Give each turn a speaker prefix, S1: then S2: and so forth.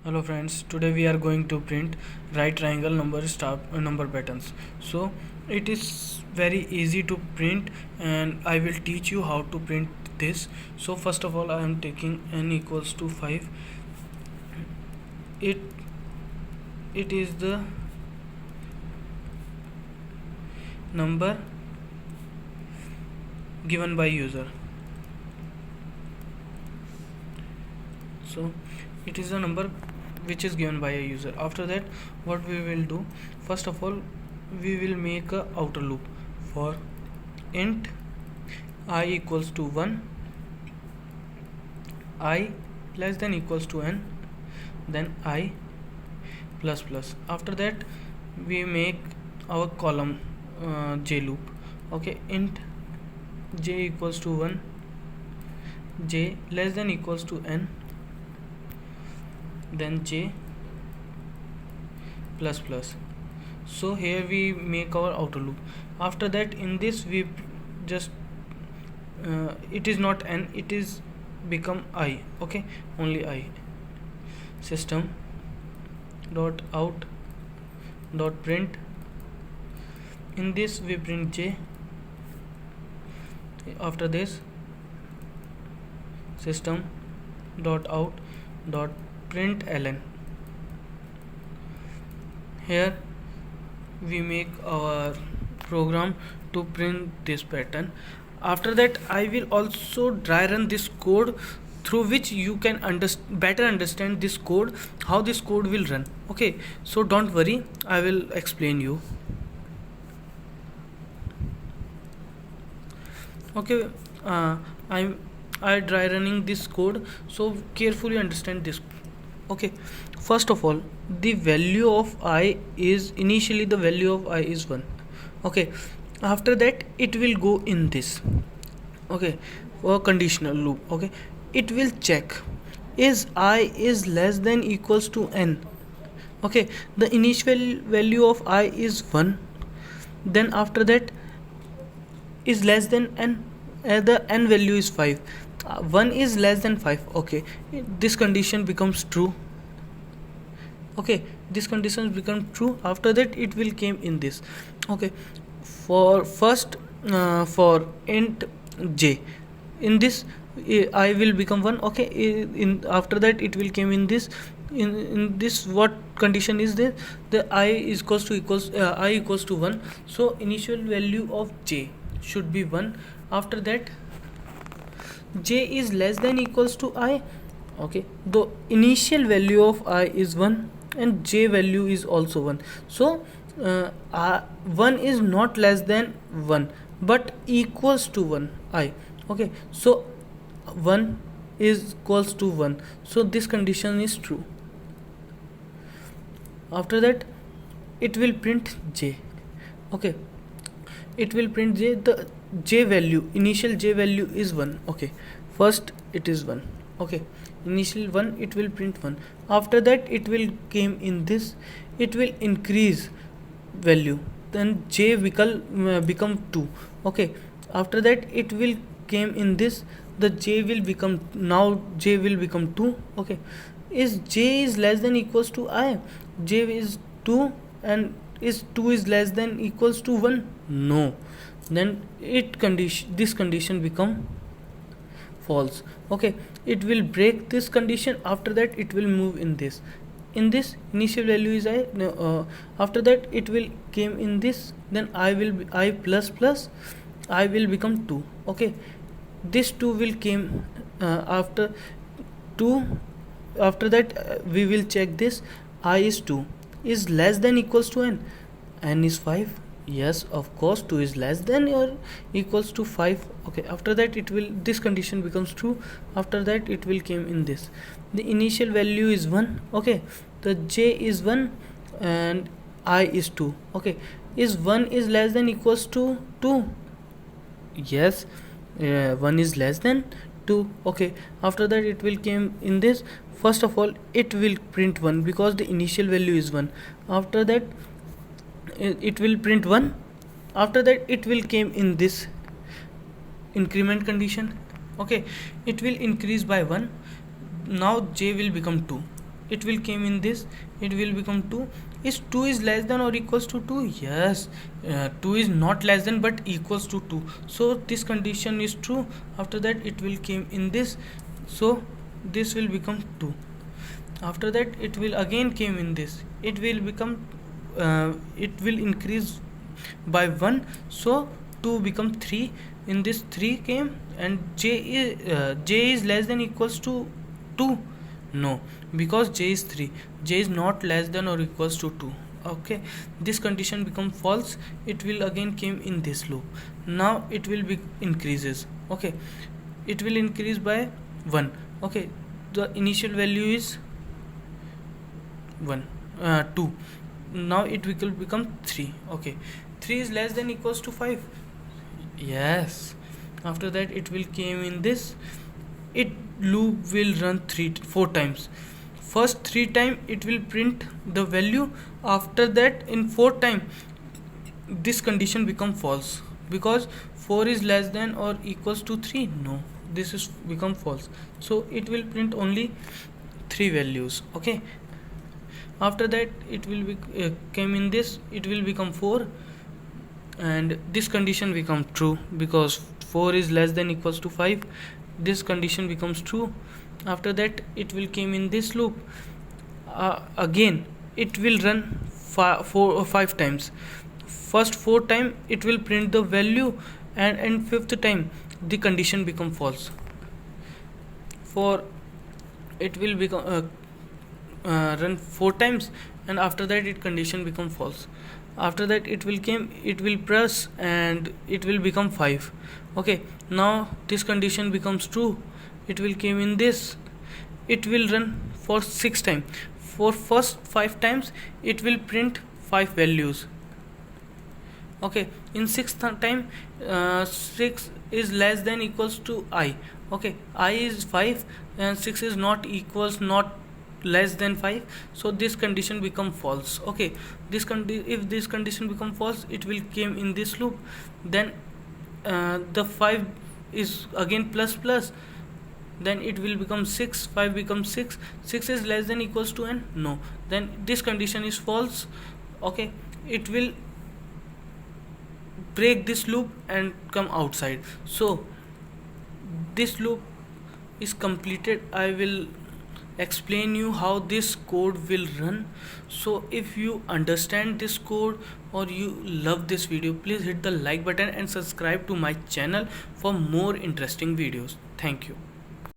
S1: Hello friends, today we are going to print right triangle number patterns. So it is very easy to print and I will teach you how to print this. So first of all I am taking n equals to 5. It is the number given by user. So it is a number which is given by a user. After that what we will do, first of all we will make a outer loop for int I equals to 1, I less than equals to n, then I plus plus. After that we make our column j loop. Okay, int j equals to 1, j less than equals to n, then j plus plus. So here we make our outer loop. After that in this we just it is not n, it is become I. Okay, only I. System dot out dot print. In this we print j. After this system dot out dot print ln. Here we make our program to print this pattern. After that I will also dry run this code through which you can better understand this code, how this code will run. Okay, so don't worry, I will explain you. Okay, I dry running this code, so carefully understand this. Okay, first of all the value of I is initially the value of I is 1. Okay, after that it will go in this. Okay, for conditional loop. Okay, it will check is I is less than equals to n. Okay, the initial value of I is 1, then after that is less than n, the n value is 5. 1 is less than 5. Okay, this condition becomes true. Okay, this condition become true. After that it will came in this. Okay, for first for int j, in this I will become 1. Okay, in after that it will came in this. In this what condition is there? The I is I equals to 1. So initial value of j should be 1. After that j is less than equals to I. Okay, the initial value of I is 1 and j value is also 1. So 1 is not less than 1 but equals to 1 I. Okay, so 1 is equals to 1, so this condition is true. After that it will print j. Okay, it will print j. The j value, initial j value is 1. Okay, first it is 1. Okay, initial 1, it will print 1. After that it will came in this, it will increase value, then j become 2. Okay, after that it will came in this, the j will become, now j will become 2. Okay, is j is less than equals to I? J is 2 and is 2 is less than equals to 1? No, then this condition become false. Okay, it will break this condition. After that it will move in this. In this initial value is I. No, after that it will came in this, then I will be I plus plus, I will become 2. Okay, this 2 will came after 2. After that we will check this. I is 2 is less than equals to n. N is 5. Yes, of course 2 is less than or equals to 5. Okay, after that it will, this condition becomes true. After that it will came in this, the initial value is 1. Okay, the j is 1 and I is 2. Okay, is 1 is less than equals to 2? Yes, 1 is less than 2. Okay, after that it will came in this. First of all it will print 1 because the initial value is 1. After that it will print 1. After that it will came in this increment condition. Okay, it will increase by 1. Now j will become 2. it will came in this, it will become 2. Is 2 is less than or equals to 2? Yes, 2 is not less than but equals to 2, so this condition is true. After that it will came in this, so this will become 2. After that it will again came in this, it will become it will increase by 1, so 2 become 3. In this 3 came, and j is less than equals to 2. No, because j is 3, j is not less than or equals to 2. Okay, this condition become false, it will again came in this loop. Now it will be increases. Okay, it will increase by 1. Okay, the initial value is 2. Now it will become 3. Okay, 3 is less than equals to 5. Yes. After that it will came in this, it loop will run 4 times. First 3 time it will print the value. After that in 4th time this condition become false, because 4 is less than or equals to 3. No, this is become false, so it will print only 3 values. Okay, after that it will be came in this, it will become 4, and this condition become true because 4 is less than equals to 5. This condition becomes true. After that it will came in this loop. Again it will run 4 or 5 times. First 4 time it will print the value, and 5th time the condition become false. For it will become run 4 times, and after that it condition become false. After that it will came, it will press, and it will become 5. Okay, now this condition becomes true. It will came in this, it will run for 6 times. For first 5 times it will print 5 values. Okay, in 6th time 6 is less than equals to I. Okay, I is 5 and 6 is not equals, not less than 5, so this condition become false. Okay, if this condition become false, it will came in this loop. Then the 5 is again plus plus, then it will become 6, 5 becomes 6, 6 is less than equals to n. No, then this condition is false. Okay, it will break this loop and come outside. So this loop is completed. I will explain you how this code will run. So if you understand this code or you love this video, please hit the like button and subscribe to my channel for more interesting videos. Thank you.